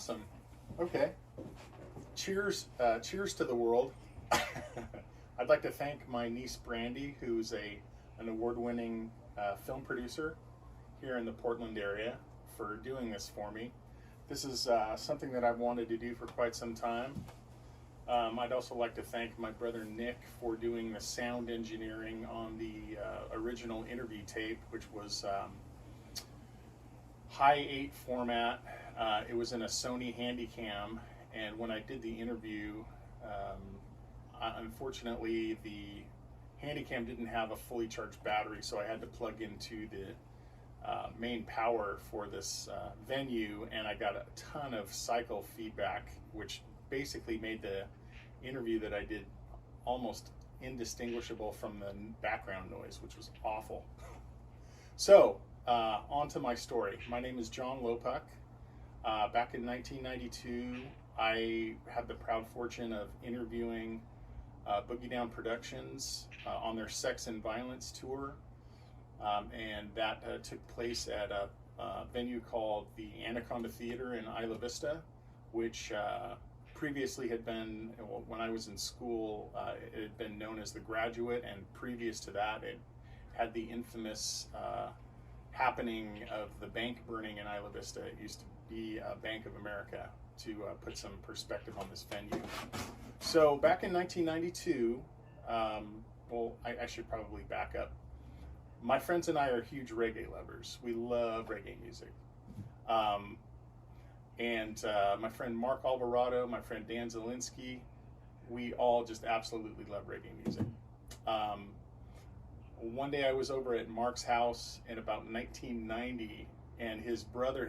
Awesome. Okay. Cheers. Cheers to the world. I'd like to thank my niece Brandy, who's an award-winning film producer here in the Portland area, for doing this for me. This is something that I've wanted to do for quite some time. I'd also like to thank my brother Nick for doing the sound engineering on the original interview tape, which was high 8 format. It was in a Sony Handycam, and when I did the interview, unfortunately the Handycam didn't have a fully charged battery, so I had to plug into the main power for this venue, and I got a ton of cycle feedback, which basically made the interview that I did almost indistinguishable from the background noise, which was awful. So, on to my story. My name is John Lopuch. Back in 1992, I had the proud fortune of interviewing Boogie Down Productions on their Sex and Violence tour, and that took place at a venue called the Anaconda Theater in Isla, Vista, which previously had been, when I was in school, it had been known as the Graduate, and previous to that it had the infamous happening of the bank burning in Isla Vista. It used to be Bank of America, to put some perspective on this venue. So back in 1992, well, I should probably back up. My friends and I are huge reggae lovers. We love reggae music. And my friend Mark Alvarado, my friend Dan Zielinski, we all just absolutely love reggae music. One day I was over at Mark's house in about 1990, and his brother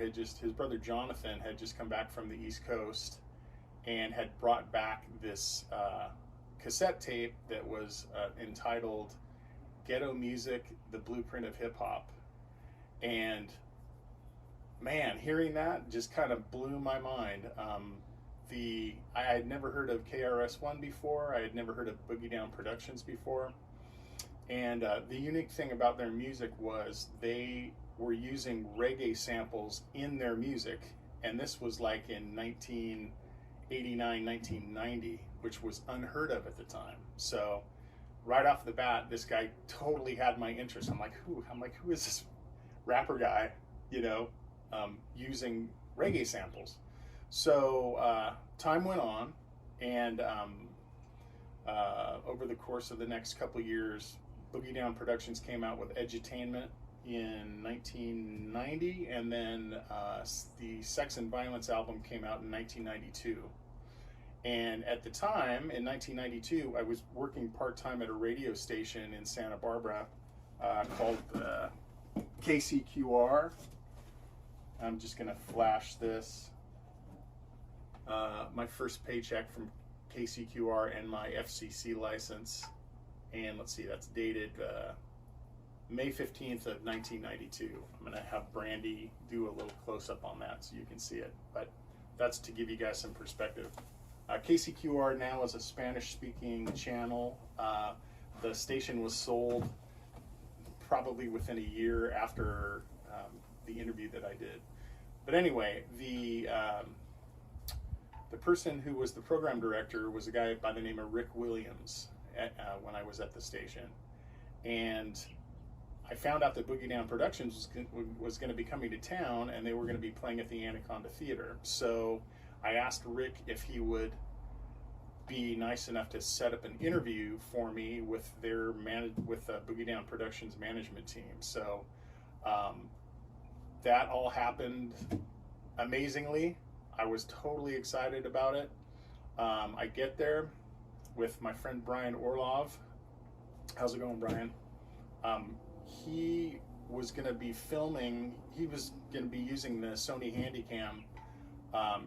Jonathan had just come back from the East Coast and had brought back this cassette tape that was entitled Ghetto Music, the Blueprint of Hip Hop. And man, hearing that just kind of blew my mind. I had never heard of KRS-One before. I had never heard of Boogie Down Productions before. And the unique thing about their music was they were using reggae samples in their music. And this was like in 1989, 1990, which was unheard of at the time. So right off the bat, this guy totally had my interest. I'm like, who is this rapper guy, using reggae samples? So time went on, and over the course of the next couple years, Boogie Down Productions came out with Edutainment in 1990, and then the Sex and Violence album came out in 1992. And at the time, in 1992, I was working part-time at a radio station in Santa Barbara called KCQR. I'm just going to flash this. My first paycheck from KCQR and my FCC license. And let's see, that's dated May 15th of 1992. I'm going to have Brandy do a little close-up on that so you can see it. But that's to give you guys some perspective. KCQR now is a Spanish-speaking channel. The station was sold probably within a year after the interview that I did. But anyway, the person who was the program director was a guy by the name of Rick Williams when I was at the station. And I found out that Boogie Down Productions was going to be coming to town, and they were going to be playing at the Anaconda Theater. So I asked Rick if he would be nice enough to set up an interview for me with Boogie Down Productions management team. So that all happened amazingly. I was totally excited about it. I get there with my friend Brian Orlov. How's it going, Brian? He was going to be filming. He was going to be using the Sony Handycam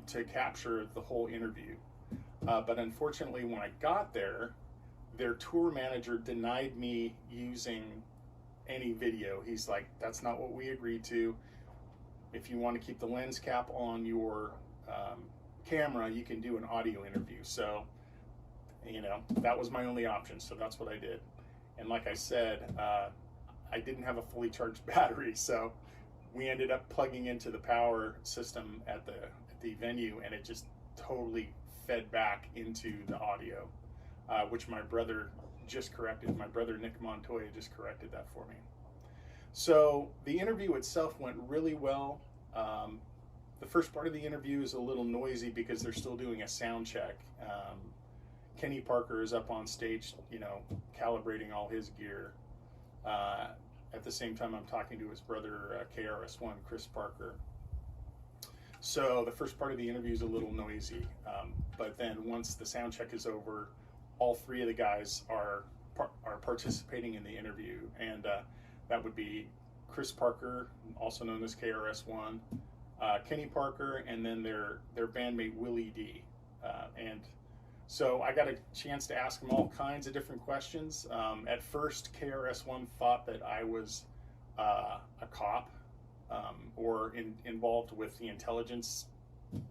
to capture the whole interview. But unfortunately, when I got there, their tour manager denied me using any video. He's like, that's not what we agreed to. If you want to keep the lens cap on your camera, you can do an audio interview. So, that was my only option. So that's what I did. And like I said, I didn't have a fully charged battery. So we ended up plugging into the power system at the the venue, and it just totally fed back into the audio, which my brother just corrected. My brother Nick Montoya just corrected that for me. So the interview itself went really well. The first part of the interview is a little noisy because they're still doing a sound check. Kenny Parker is up on stage, calibrating all his gear. At the same time, I'm talking to his brother, KRS-One, Chris Parker. So the first part of the interview is a little noisy, but then once the sound check is over, all three of the guys are participating in the interview, and that would be Chris Parker, also known as KRS-One, Kenny Parker, and then their bandmate Willie D. And so I got a chance to ask them all kinds of different questions. At first, KRS-One thought that I was a cop or involved with the intelligence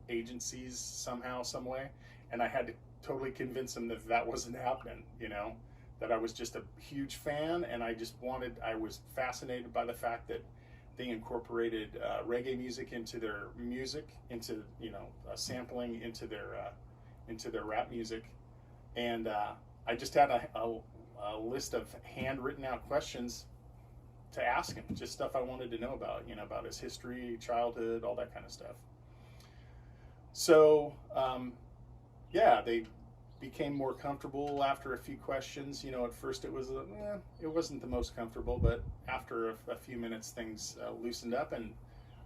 agencies somehow, some way, and I had to totally convince him that wasn't happening, that I was just a huge fan, and I was fascinated by the fact that they incorporated reggae music into their music, into sampling into their rap music, and I just had a list of handwritten out questions to ask him, just stuff I wanted to know about, about his history, childhood, all that kind of stuff. So they became more comfortable after a few questions. At first it wasn't the most comfortable, but after a few minutes things loosened up, and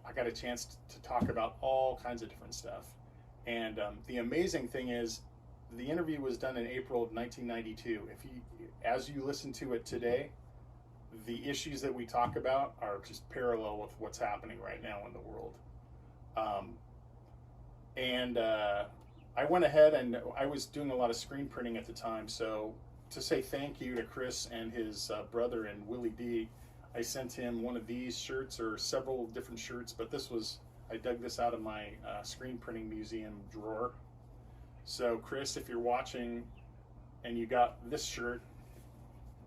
I got a chance to talk about all kinds of different stuff. And the amazing thing is, the interview was done in April of 1992. As you listen to it today, the issues that we talk about are just parallel with what's happening right now in the world. I went ahead, and I was doing a lot of screen printing at the time, so to say thank you to Chris and his brother and Willie D, I sent him one of these shirts, or several different shirts, but I dug this out of my screen printing museum drawer. So Chris, if you're watching and you got this shirt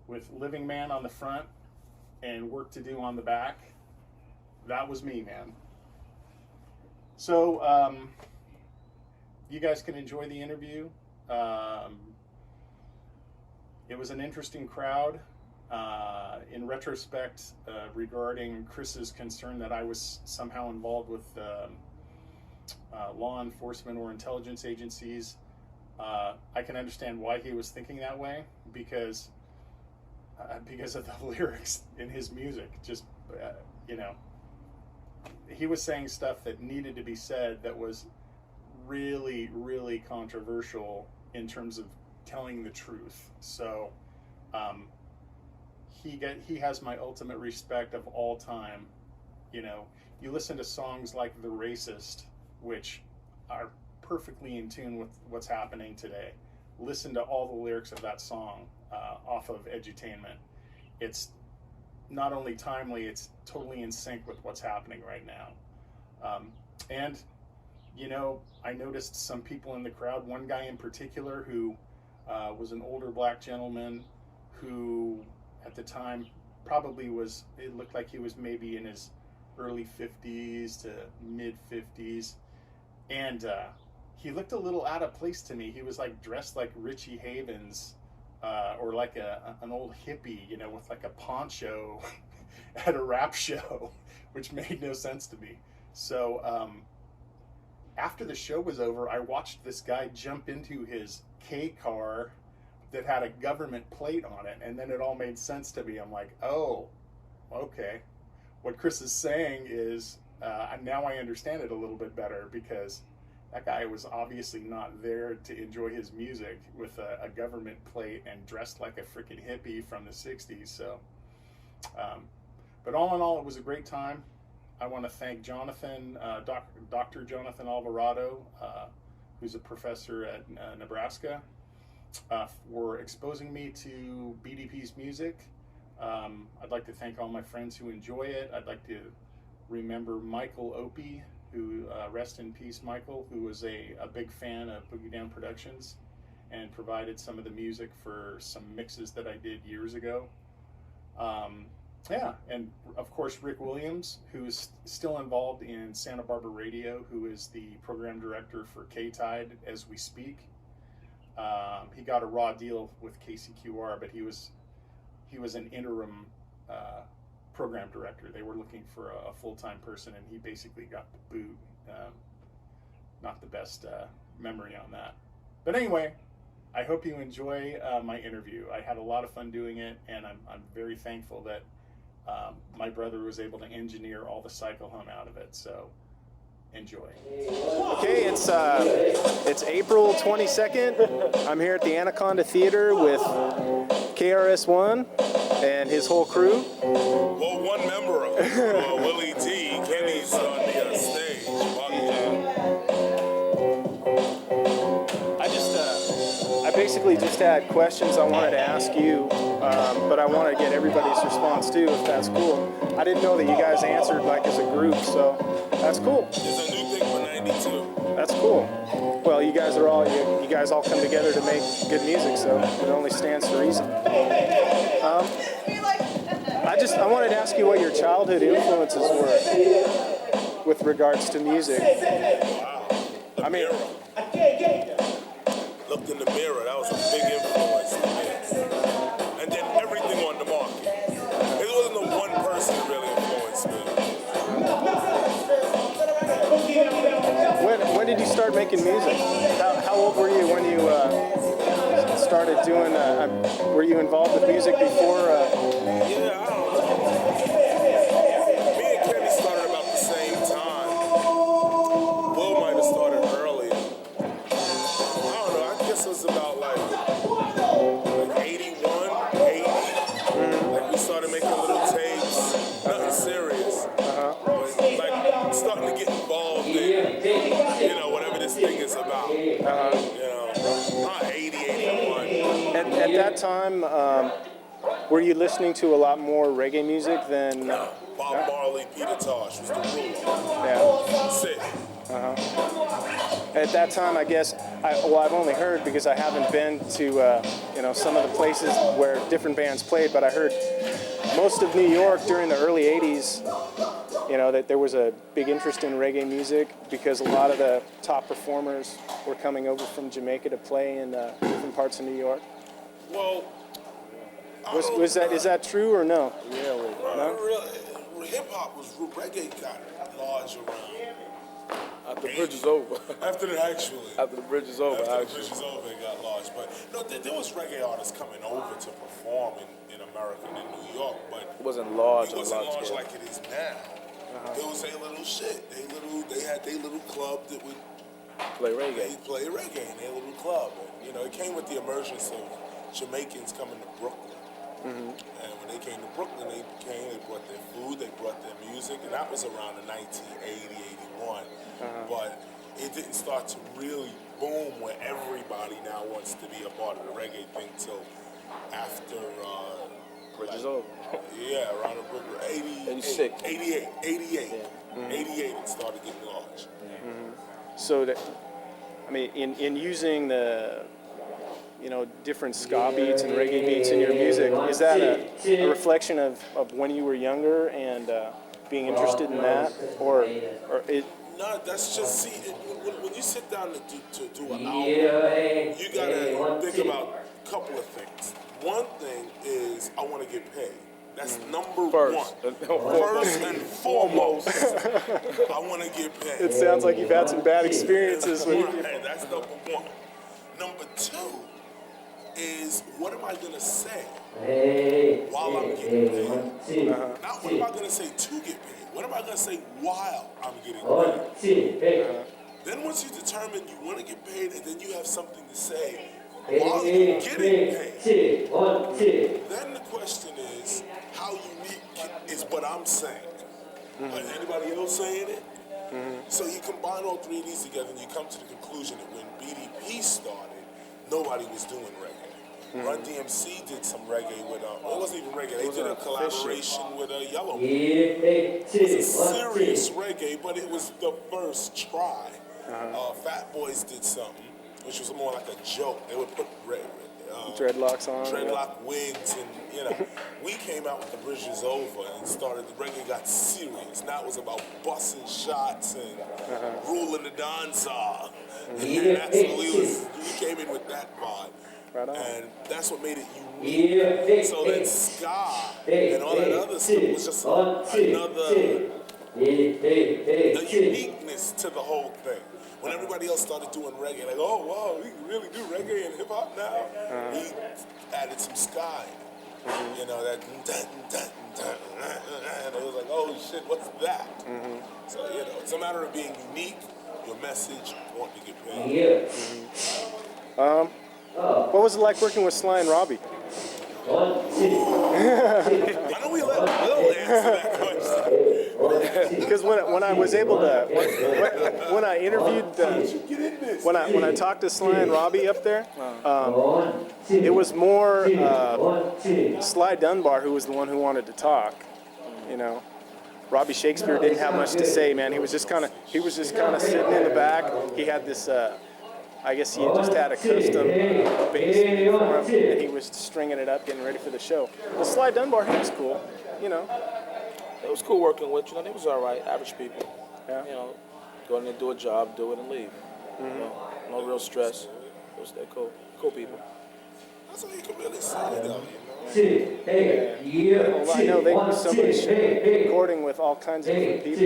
with Living Man on the front and Work to Do on the back, that was me, man. So you guys can enjoy the interview. It was an interesting crowd. In retrospect, regarding Chris's concern that I was somehow involved with law enforcement or intelligence agencies, I can understand why he was thinking that way, because of the lyrics in his music. Just he was saying stuff that needed to be said that was really, really controversial in terms of telling the truth. So he has my ultimate respect of all time. You listen to songs like The Racist, which are perfectly in tune with what's happening today. Listen to all the lyrics of that song off of Edutainment. It's not only timely, it's totally in sync with what's happening right now. And I noticed some people in the crowd, one guy in particular who was an older black gentleman who at the time it looked like he was maybe in his early 50s to mid 50s, and he looked a little out of place to me. He was like dressed like Richie Havens, or like an old hippie, with like a poncho at a rap show, which made no sense to me. So after the show was over, I watched this guy jump into his K car that had a government plate on it, and then it all made sense to me. I'm like, oh, okay. What Chris is saying is, now I understand it a little bit better, because that guy was obviously not there to enjoy his music with a government plate and dressed like a freaking hippie from the 60s. So, but all in all, it was a great time. I want to thank Jonathan, Dr. Jonathan Alvarado, who's a professor at Nebraska, for exposing me to BDP's music. I'd like to thank all my friends who enjoy it. I'd like to remember Michael Opie, who, rest in peace, Michael, who was a big fan of Boogie Down Productions and provided some of the music for some mixes that I did years ago. Yeah, and of course Rick Williams, who is still involved in Santa Barbara Radio, who is the program director for K-Tide as we speak. He got a raw deal with KCQR, but he was an interim program director. They were looking for a full-time person, and he basically got the boot. Not the best memory on that. But anyway, I hope you enjoy my interview. I had a lot of fun doing it, and I'm very thankful that my brother was able to engineer all the cycle hum out of it. So enjoy. Okay, it's April 22nd. I'm here at the Anaconda Theater with KRS-One and his whole crew. Well, one member of it, Willie D. Kenny's on the stage. I basically just had questions I wanted to ask you, but I want to get everybody's response too, if that's cool. I didn't know that you guys answered like as a group, so that's cool. It's a new thing for 92. That's cool. Well, you guys all come together to make good music, so it only stands to reason. I wanted to ask you what your childhood influences were with regards to music. Wow. The mirror. Looked in the mirror. That was a big influence to me. And then everything on the market. There wasn't no one person that really influenced me. When did you start making music? How old were you when you started doing? Were you involved with music before? Yeah, I don't know. Me and Kenny started about the same time. Will might have started earlier. I don't know. I guess it was about like 81, 80. Like we started making little tapes. Nothing serious. But like starting to get involved in, you know, whatever this thing is about. You know, not 80, 81. At that time, were you listening to a lot more reggae music than? Bob Marley, Peter Tosh was the rule. Yeah. That's it. At that time, I guess, I've only heard because I haven't been to, some of the places where different bands played, but I heard most of New York during the early 80s, that there was a big interest in reggae music because a lot of the top performers were coming over from Jamaica to play in different parts of New York. Well, is that true or no? Really? No? Hip-hop was, reggae got large around. After the bridge is over. After the bridge is over, it got large. But no, there was reggae artists coming over to perform in America and in New York, but it wasn't large. It wasn't large like it is now. It was a little shit. They had their little club that would play reggae. They play reggae in their little club. And, it came with the emergence of Jamaicans coming to Brooklyn. And when they came to Brooklyn, they brought their food, they brought their music, and that was around the 1980, 81. But it didn't start to really boom where everybody now wants to be a part of the reggae thing till after Bridge is over. Yeah, around the 86. 88. 88 it started getting large. So in using the different ska beats and reggae beats in your music, is that a reflection of when you were younger and being interested in that, or it? No, that's just when you sit down to do an album, you gotta think about a couple of things. One thing is I want to get paid. That's number one. First and foremost, I want to get paid. It sounds like you've had some bad experiences with it. Right, that's number one. Number two is what am I going to say while I'm getting paid? Not what am I going to say to get paid. What am I going to say while I'm getting paid? Then once you determine you want to get paid and then you have something to say while you're getting paid, then the question is, how unique is what I'm saying? Anybody else saying it? So you combine all three of these together and you come to the conclusion that when BDP started, nobody was doing reggae. Run DMC did some reggae with, it wasn't even reggae, they did a collaboration with Yellow. It was a serious reggae, but it was the first try. Fat Boys did something. which was more like a joke. They would put Dreadlocks on. dreadlock wigs, and we came out with the Bridge is Over and started. The reggae got serious. Now it was about busting shots and ruling the dancehall. And that's what we came in with that vibe. Right on. And that's what made it unique. So then ska and all that other stuff was just another uniqueness to the whole thing. When everybody else started doing reggae, like, oh wow, we can really do reggae and hip hop now. We added some ska, that and it was like, oh shit, what's that? So it's a matter of being unique, your message, want to get paid. What was it like working with Sly and Robbie? I know we let Will answer that question. Because when I was able to, when I interviewed, when I talked to Sly and Robbie up there, it was more Sly Dunbar who was the one who wanted to talk. Robbie Shakespeare didn't have much to say, man. He was just kind of sitting in the back. He had this. I guess he just had a custom bass made for him, and he was stringing it up, getting ready for the show. But Sly Dunbar, he was cool, It was cool working with, they was all right, average people. Yeah. Go in there, do a job, do it, and leave. No real stress. They're cool people. That's all you can really say, though. Well, I know they do so much recording with all kinds of different people. We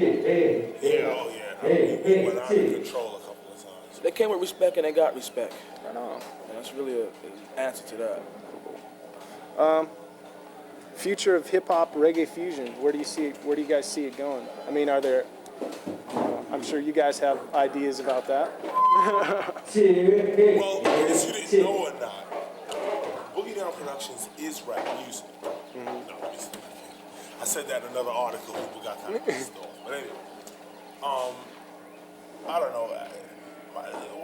went out of control a couple of times. They came with respect and they got respect. I know. And that's really an answer to that. Future of hip hop reggae fusion. Where do you guys see it going? I mean, are there? I'm sure you guys have ideas about that. Well, as you didn't know or not, Boogie Down Productions is rap music. No, I said that in another article. People got kind of pissed off. But anyway, I don't know.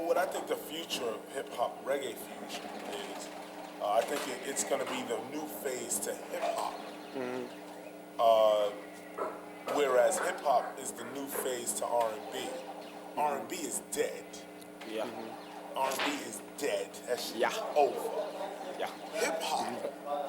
What I think the future of hip hop reggae fusion is, I think it's going to be the new phase to hip hop. Whereas hip hop is the new phase to R&B. R&B is dead. Yeah. R&B is dead. That's Yeah. over. Yeah. Hip hop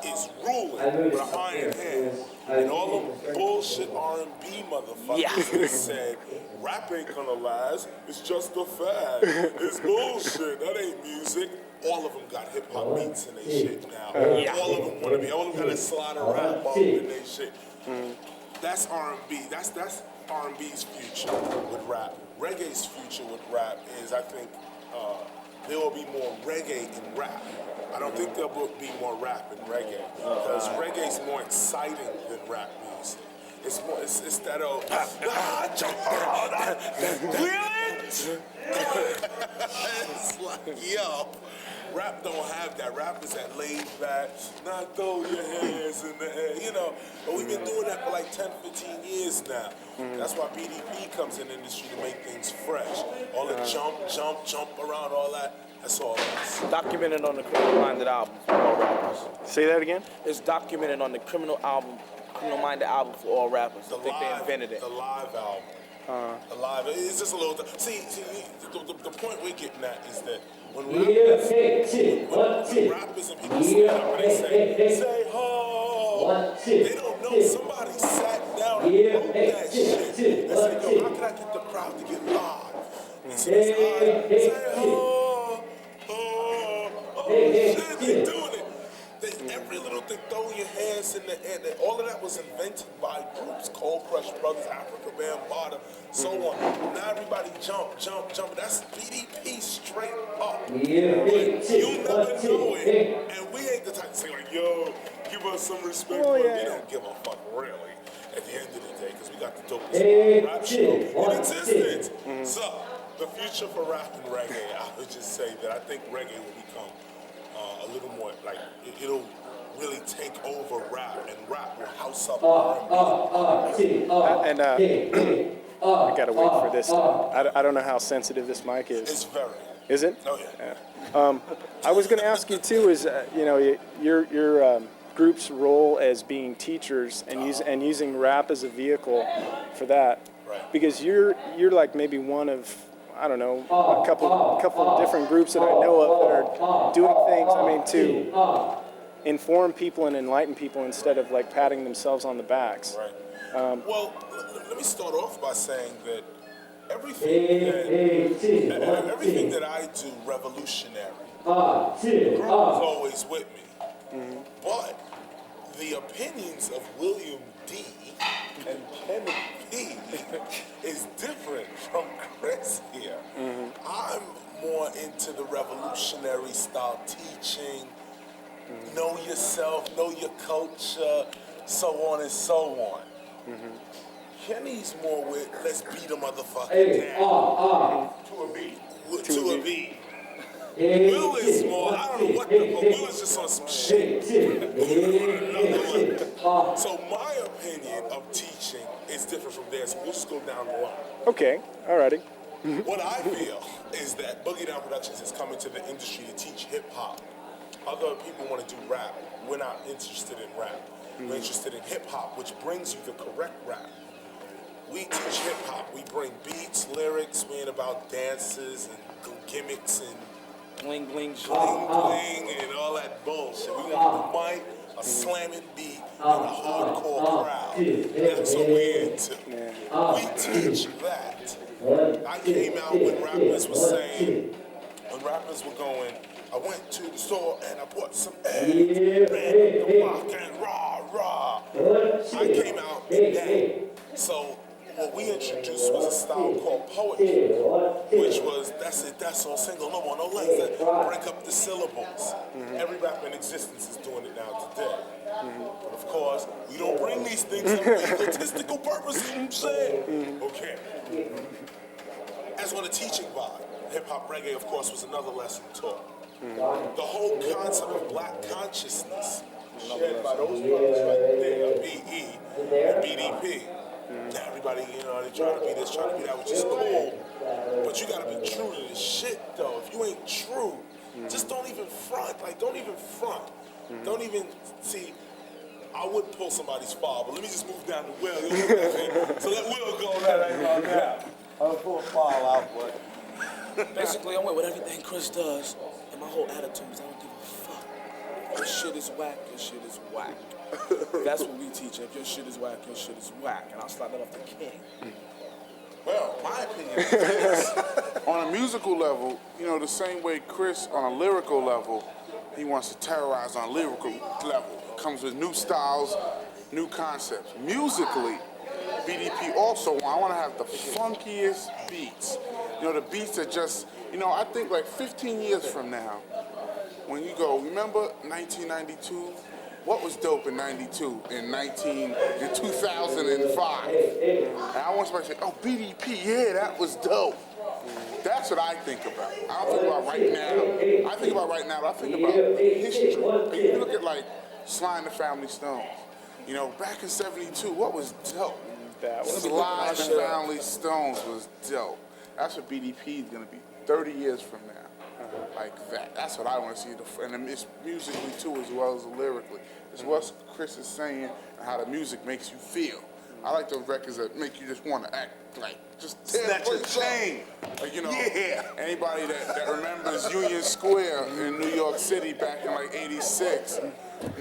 is ruling with an iron hand. And all them bullshit R&B motherfuckers that said, rap ain't gonna last, it's just a fad. It's bullshit, that ain't music. All of them got hip hop beats in their shit now. All of them wanna be, all of them got a slide of rap on in their shit. That's R&B, that's R&B's future with rap. Reggae's future with rap is, I think, there will be more reggae in rap. I don't think there will be more rap in reggae because reggae's more exciting than rap music. It's that old it's like, yo, rap don't have that. Rap is that laid back, not throw your hands in the air, But we've been doing that for like 10, 15 years now. That's why BDP comes in the industry to make things fresh. All the jump around, all that. That's all us. Documented on the Criminal Minded album for all rappers. Say that again? It's documented on the Criminal Minded album for all rappers. I think they invented it. The live album. The live. It's just a little. See, the point we're getting at is that when rappers and people stand up and they say ho, they don't know somebody sat down and wrote that shit. They say, yo, how can I get the crowd to get live? And so they say ho. Oh shit, they're doing it. Every little thing, throw your hands in the air. All of that was invented by groups, Cold Crush Brothers, Africa Bambaataa, so on. Now everybody jump. That's BDP straight up. But you never know it. And we ain't the type to say like, yo, give us some respect. We don't give a fuck really at the end of the day because we got the dopest rap show in existence. So the future for rap and reggae, I would just say that I think reggae will become a little more like it'll really take over rap, and rap will house up R&B. I gotta wait for this. I don't know how sensitive this mic is. It's very. Is it? Oh yeah. I was gonna ask you too. Is your group's role as being teachers and using rap as a vehicle for that? Right. Because you're like maybe one of I don't know, a couple of different groups that I know of that are doing things, I mean, to inform people and enlighten people instead of like patting themselves on the backs. Right. Well, let me start off by saying that everything that I do revolutionary, the group is always with me. But the opinions of William D. and Kenneth P. is different from Chris here. I'm more into the revolutionary style teaching, know yourself, know your culture, so on and so on. Kenny's more with let's beat a motherfucker down. To a beat. To a beat. Will is more, I don't know what the fuck, Will is just on some shit. So my opinion of teaching is different from theirs. We'll just go down the line. Okay, alrighty. What I feel is that Boogie Down Productions is coming to the industry to teach hip hop. Other people want to do rap. We're not interested in rap. We're interested in hip hop, which brings you the correct rap. We teach hip hop. We bring beats, lyrics. We ain't about dances and gimmicks and Bling, bling, bling, and all that bullshit. We want the mic, a slamming beat, and a hardcore crowd. That's what we're into. We teach that. I came out when rappers were saying, when rappers were going, I went to the store and I bought some eggs, ran the rock and rah. I came out in that. So what we introduced was a style called poetry, which was, that's it, that's all, single, no more, no length, that break up the syllables. Every rapper in existence is doing it now today. But of course, we don't bring these things up for egotistical purposes, you know what I'm saying? Okay. As on a teaching vibe, hip-hop reggae, of course, was another lesson taught. The whole concept of black consciousness shared by those brothers right there, B.E. and BDP. Now everybody, you know, they try to be this, try to be that, which is cool. But you gotta be true to this shit, though. If you ain't true, just don't even front. Like, don't even front. Don't even, see, I would pull somebody's file, but let me just move down to Will. So let Will go right now. I'll pull a file out, but. Basically, I went with everything Chris does, and my whole attitude is I don't give a fuck. If your shit is whack, your shit is whack. That's what we teach. If your shit is whack, your shit is whack. And I'll slide that off the king. Well, my opinion is this. On a musical level, you know, the same way Chris on a lyrical level, he wants to terrorize on a lyrical level. Comes with new styles, new concepts. Musically, BDP also, I want to have the funkiest beats. You know, the beats that just, you know, I think like 15 years from now, when you go, remember 1992? What was dope in 92, in 2005? And I want somebody to say, oh, BDP, yeah, that was dope. That's what I think about. I don't think about right now. I think about right now, but I think about history. Like, you look at like Sly and the Family Stones. You know, back in 72, what was dope? Sly and the Family Stones was dope. That's what BDP is going to be 30 years from now. Like that. That's what I want to see. And it's musically too, as well as lyrically. It's what Chris is saying and how the music makes you feel. I like those records that make you just want to act like, just snatch a chain. Like, you know, anybody that remembers Union Square in New York City back in like 86. In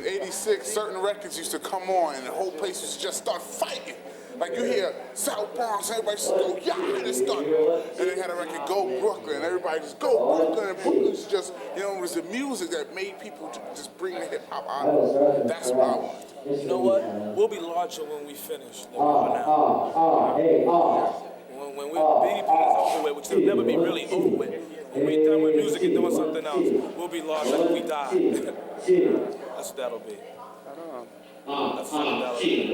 86, certain records used to come on and the whole place used to just start fighting. Like you hear South Bronx, everybody just go, yeah, and it's done. And they had a record, Go Brooklyn, and everybody just go Brooklyn, and Brooklyn's just, you know, it was the music that made people just bring the hip hop out of it. That's what I want. You know what? We'll be larger when we finish than we are now. When BDP is over with, which will never be really over with. When we're done with music and doing something else, we'll be larger when we die. That's what that'll be. That's what that'll be.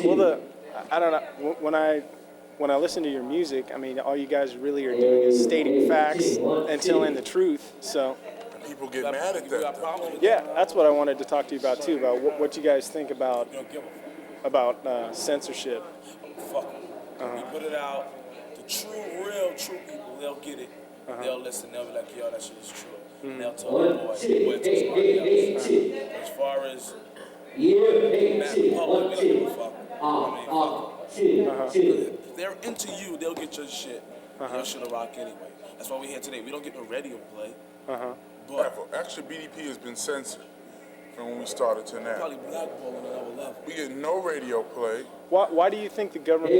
Well, I don't know. When I listen to your music, I mean, all you guys really are doing is stating facts and telling the truth. So people get mad at that. Yeah, that's what I wanted to talk to you about too. About what you guys think about censorship. Fuck them. We put it out. The real true people, they'll get it. They'll listen. They'll be like, yo, that shit is true. And they'll tell the boy to somebody else. As far as the public, we don't give a fuck. I mean, fuck them. If they're into you, they'll get your shit. Your shit'll rock anyway. That's why we're here today. We don't get no radio play. But actually, BDP has been censored from when we started to now. Probably blackball on another level. We get no radio play. Why do you think the government?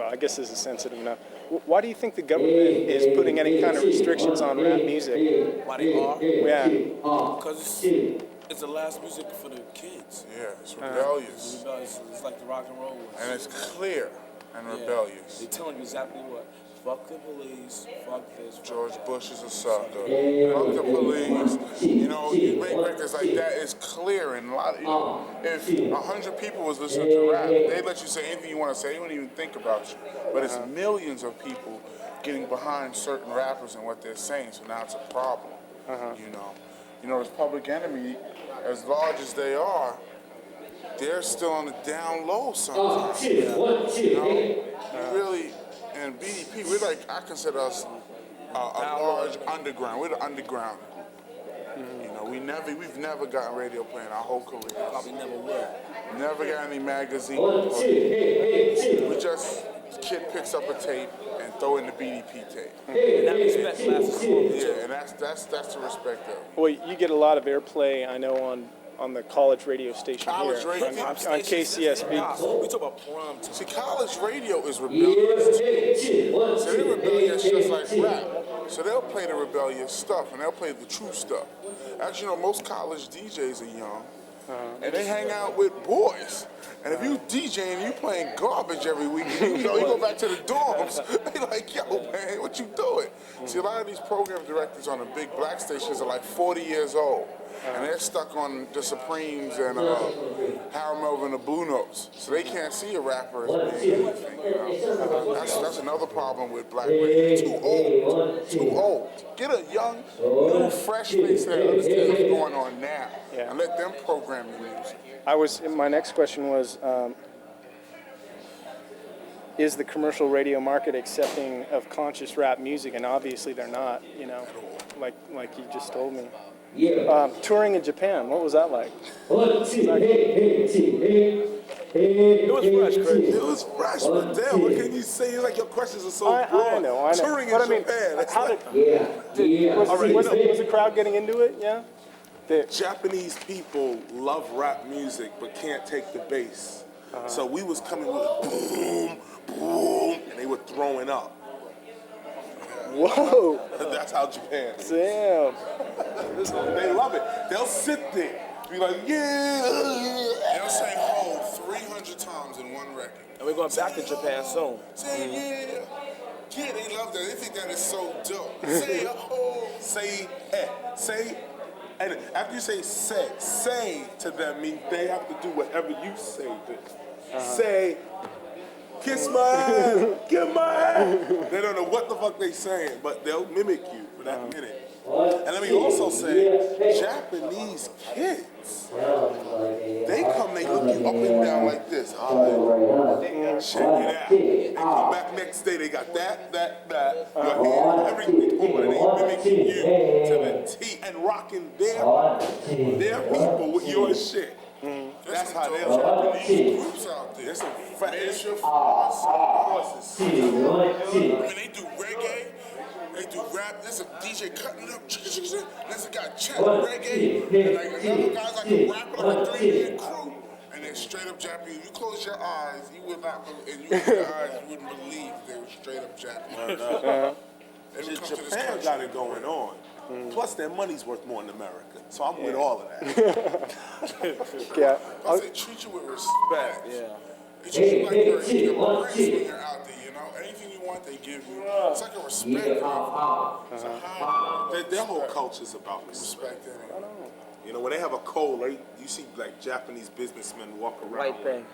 I guess this is sensitive enough. Why do you think the government is putting any kind of restrictions on rap music? Why they are? Yeah. Because it's the last music for the kids. Yeah, it's rebellious. It's like the rock and roll was. And it's clear and rebellious. They're telling you exactly what. Fuck the police, fuck this. George Bush is a sucker. Fuck the police. You know, you make records like that, it's clear. And a lot of, you know, if 100 people was listening to rap, they'd let you say anything you want to say. They wouldn't even think about you. But it's millions of people getting behind certain rappers and what they're saying, so now it's a problem. You know, this Public Enemy, as large as they are, they're still on the down low sometimes. You know, really. And BDP, we're like, I consider us a large underground. We're the underground group. You know, we've never gotten radio play in our whole career. Probably never will. Never got any magazine play. We just, kid picks up a tape and throw in the BDP tape. And that respect lasts so long. Yeah, and that's the respect of it. Well, you get a lot of airplay, I know, on the college radio station College here, radio. on KCSB. We talk about prime time. See, college radio is rebellious too. So they're rebellious just like rap. So they'll play the rebellious stuff and they'll play the true stuff. Actually, you know, most college DJs are young and they hang out with boys. And if you DJing and you playing garbage every week, you know, you go back to the dorms, they like, yo, man, what you doing? See, a lot of these program directors on the big black stations are like 40 years old. And they're stuck on the Supremes and Harold Melvin, the Blue Notes. So they can't see a rapper as being anything, you know. That's another problem with black radio. Too old. Too old. Get a young, new, fresh face that understands what's going on now. And let them program the music. My next question was, is the commercial radio market accepting of conscious rap music? And obviously they're not, you know, like you just told me. Touring in Japan, what was that like? It was fresh, Chris. It was fresh, but damn, what can you say? It's like your questions are so broad. I know. Touring But in Japan. That's how like, was the crowd getting into it? Yeah. Japanese people love rap music but can't take the bass. So we was coming with boom, boom, and they were throwing up. Whoa. That's how Japan is. Damn. They love it. They'll sit there, be like, yeah. They'll say "ho" 300 times in one record. And we're going back to Japan soon. Say yeah. Yeah, they love that. They think that is so dope. Say "ho." Say say. And after you say to them means they have to do whatever you say, bitch. Say, kiss my ass, give my ass. They don't know what the fuck they saying, but they'll mimic you for that minute. And let me also say, Japanese kids, they come, they look you up and down like this. Check it out. They come back next day, they got that, your hand, everything on, and they mimicking you to the T and rocking their people with your shit. That's how they're Japanese groups out there. There's some fat horses. I mean, they do reggae. They do rap. There's a DJ cutting it up. There's a guy chatting reggae. And like another guy's like a rapper, like a 3-man crew. And they're straight up Japanese. You close your eyes, you would not, and you open your eyes, you wouldn't believe they were straight up Japanese. Japan got it going on. Plus, their money's worth more in America. So I'm with all of that. Yeah. Plus, they treat you with respect. Yeah. They treat you like your friends when you're out there, you know? Anything you want, they give you. It's like a respect. Their whole culture's about respect. You know, when they have a cold, you see like Japanese businessmen walk around. Right thing.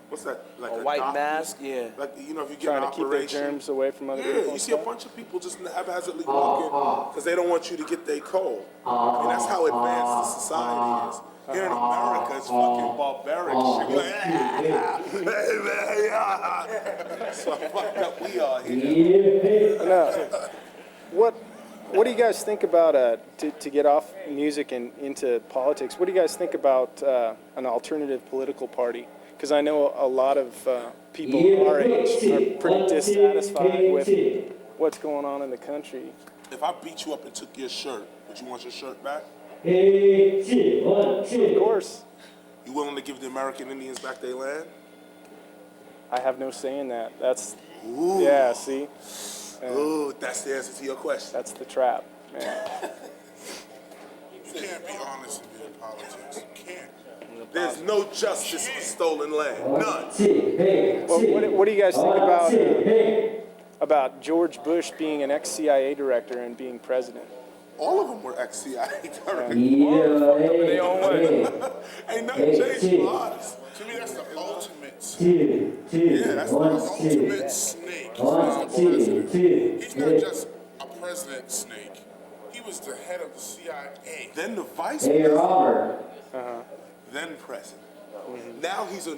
What's that? Like a white mask, yeah. Like, you know, if you get Trying an to keep operation. their germs away from other people. Yeah, you see a bunch of people just haphazardly walking because they don't want you to get their cold. And that's how advanced the society is. Here in America, it's fucking barbaric shit. We're like, hey man, that's how fucked up we are here. Now, what do you guys think about, to get off music and into politics, what do you guys think about an alternative political party? because I know a lot of people our age are pretty dissatisfied with what's going on in the country. If I beat you up and took your shirt, would you want your shirt back? Of course. You willing to give the American Indians back their land? I have no say in that. That's, Ooh. yeah, see? Ooh, that's the answer to your question. That's the trap, man. You can't be honest and be in politics. You can't. There's no justice for stolen land. None. Well, what do you guys think about George Bush being an ex-CIA director and being president? All of them were ex-CIA directors. They own way. Ain't nothing changed for us. To me, that's the ultimate snake. Yeah, that's the ultimate snake. He's the president. He's not just a president snake. He was the head of the CIA. Then the vice president. Then president. Now he's a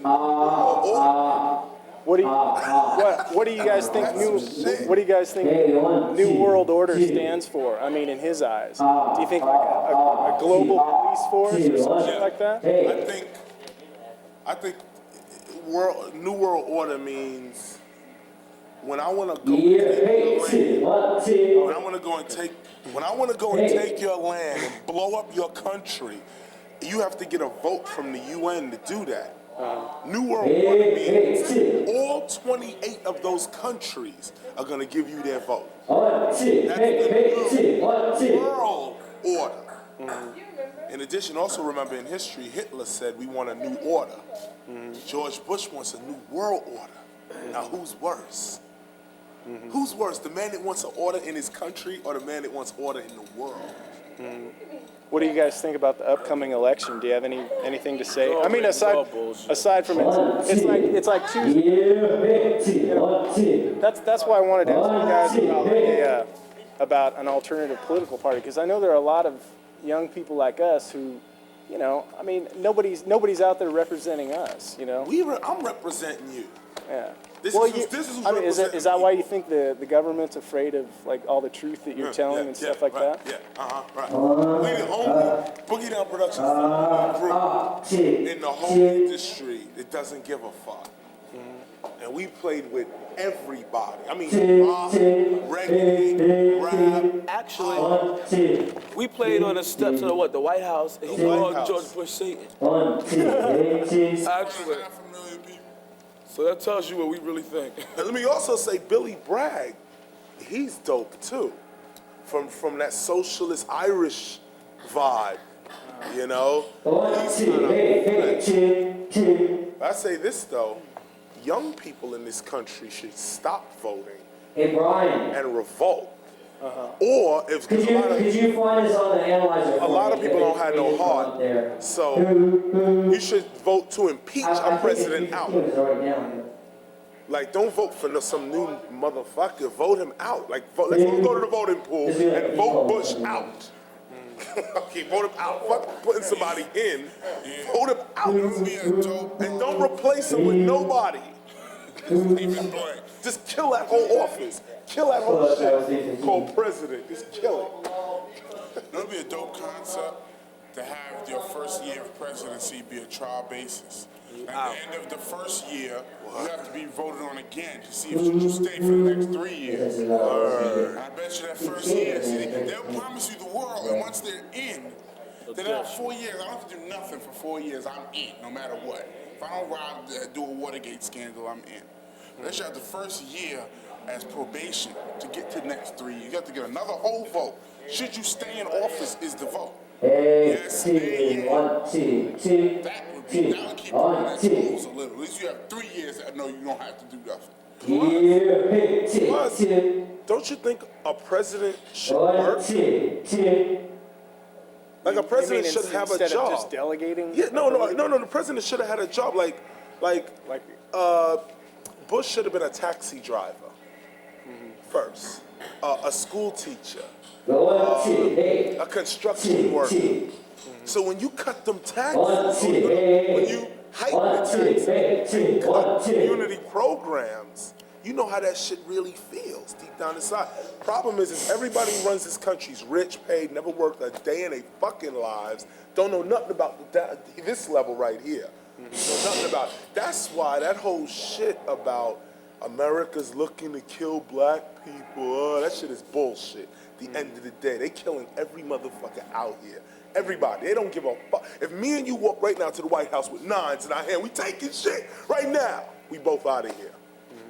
What do you guys think New World Order stands for? I mean, in his eyes, do you think like a global police force or something like that? I think New World Order means when I want to go when I want to go and take your land and blow up your country, you have to get a vote from the UN to do that. New World Order means all 28 of those countries are going to give you their vote. That's the New World Order. In addition, also remember in history, Hitler said we want a new order. George Bush wants a new world order. Now, who's worse? Who's worse, the man that wants an order in his country or the man that wants order in the world? What do you guys think about the upcoming election? Do you have anything to say? I mean, aside from it's like Tuesday. You know, that's why I wanted to ask you guys about an alternative political party, because I know there are a lot of young people like us who, you know, I mean, nobody's out there representing us. You know, I'm representing you. Yeah. This is is that why you think the government's afraid of like all the truth that you're telling and stuff like that? Yeah, right. We the only Boogie Down Productions group in the whole industry that doesn't give a fuck. And we played with everybody. I mean, rock, reggae, rap. Actually, we played on the steps of the White House, and he called George Bush Satan. Actually. So that tells you what we really think. And let me also say Billy Bragg, he's dope too. From that socialist Irish vibe, you know? He's I say this though, young people in this country should stop voting and revolt. Or if could you find this on the analyzer? A lot of people don't have no heart, so you should vote to impeach a president out. Like, don't vote for some new motherfucker. Vote him out. Like, let's all go to the voting pool and vote Bush out. Okay, vote him out. Fuck putting somebody in. Vote him out. And don't replace him with nobody. Just kill that whole office. Kill that whole shit called president. Just kill it. It would be a dope concept to have your first year of presidency be a trial basis. At the end of the first year, you have to be voted on again to see if you stay for the next 3 years. I bet you that first year, they'll promise you the world, and once they're in, then after 4 years, I don't have to do nothing for 4 years. I'm in, no matter what. If I don't do a Watergate scandal, I'm in. Unless you have the first year as probation to get to the next 3 years. You have to get another whole vote. Should you stay in office is the vote. Yes, stay in. That would keep the next rules a little. At least you have 3 years that know you don't have to do nothing. Plus, don't you think a president should work? Like a president should have a job. Instead of just delegating? Yeah, no. The president should have had a job. Bush should have been a taxi driver first, a school teacher, a construction worker. So when you cut them taxes, when you heighten the taxes and cut community programs, you know how that shit really feels deep down inside. Problem is everybody who runs this country's rich, paid, never worked a day in their fucking lives, don't know nothing about this level right here. You know nothing about it. That's why that whole shit about America's looking to kill black people, that shit is bullshit. At the end of the day, they killing every motherfucker out here. Everybody. They don't give a fuck. If me and you walk right now to the White House with nines in our hand, we taking shit right now. We both out of here.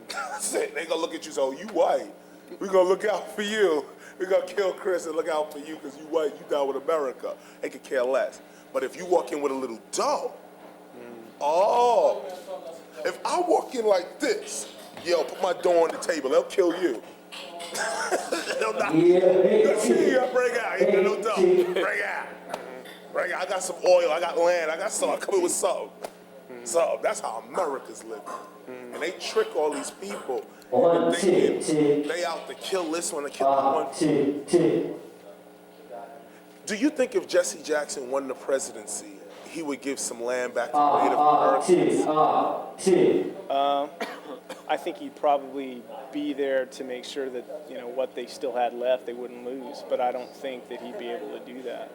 That's it. They gonna look at you and say, oh, you white. We gonna look out for you. We gonna kill Chris and look out for you because you white, you down with America. They could care less. But if you walk in with a little dough, oh, if I walk in like this, yo, put my dough on the table, they'll kill you. They'll not. See you, break out. You got no dough. Break out. Break out. I got some oil. I got land. I got something. Come in with something. So that's how America's living. And they trick all these people. They out to kill this one, to kill that one. Do you think if Jesse Jackson won the presidency, he would give some land back to Native Americans? I think he'd probably be there to make sure that, you know, what they still had left, they wouldn't lose. But I don't think that he'd be able to do that.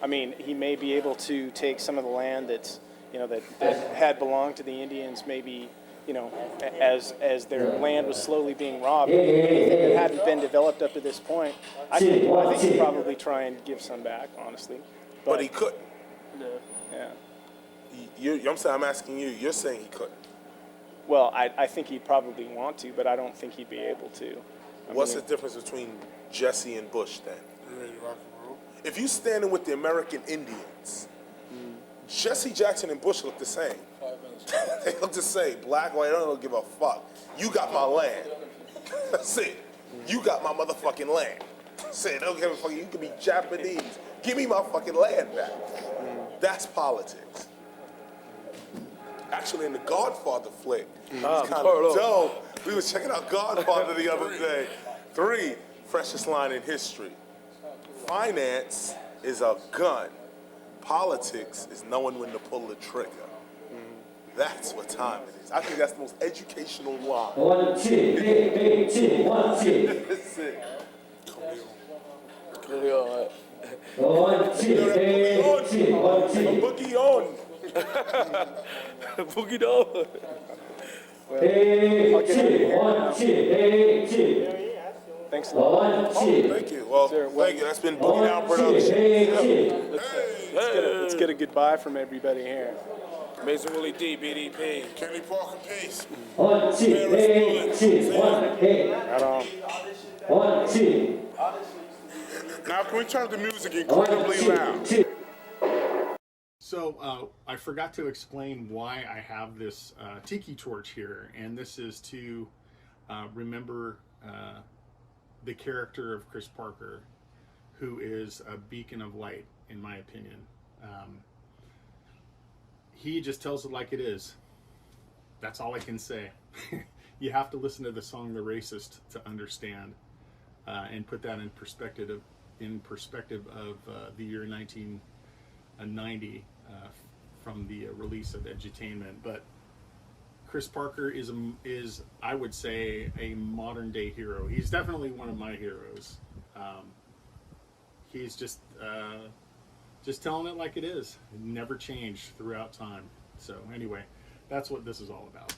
I mean, he may be able to take some of the land that's, you know, that had belonged to the Indians, maybe, you know, as their land was slowly being robbed. Anything that hadn't been developed up to this point, I think he'd probably try and give some back, honestly. But he couldn't. No. Yeah. I'm asking you. You're saying he couldn't. Well, I think he'd probably want to, but I don't think he'd be able to. What's the difference between Jesse and Bush then? If you standing with the American Indians, Jesse Jackson and Bush look the same. They look the same. Black, white, I don't give a fuck. You got my land. That's it. You got my motherfucking land. That's it. Don't give a fuck. You can be Japanese. Give me my fucking land back. That's politics. Actually, in the Godfather flick, it's kind of dope. We was checking out Godfather the other day. 3, freshest line in history. Finance is a gun. Politics is knowing when to pull the trigger. That's what time it is. I think that's the most educational line. 1, 2, 1, 2, 1, 2. That's it. 1, 2, 2, 1, 2. Boogie on. Boogie down. 1, 2, 2. Thanks a lot. 1, 2. Thank you. Well, thank you. That's been Boogie Down Production. Let's get a goodbye from everybody here. Mason Willie D, BDP. Kenny Parker, peace. 1, 2, 2, 1, Right on. 1, 2. Now, can we turn the music incredibly loud? So I forgot to explain why I have this tiki torch here, and this is to remember the character of Chris Parker, who is a beacon of light, in my opinion. He just tells it like it is. That's all I can say. You have to listen to the song "The Racist" to understand and put that in perspective of the year 1990 from the release of Edutainment. But Chris Parker is I would say a modern day hero. He's definitely one of my heroes. He's just telling it like it is. It never changed throughout time. So anyway, that's what this is all about.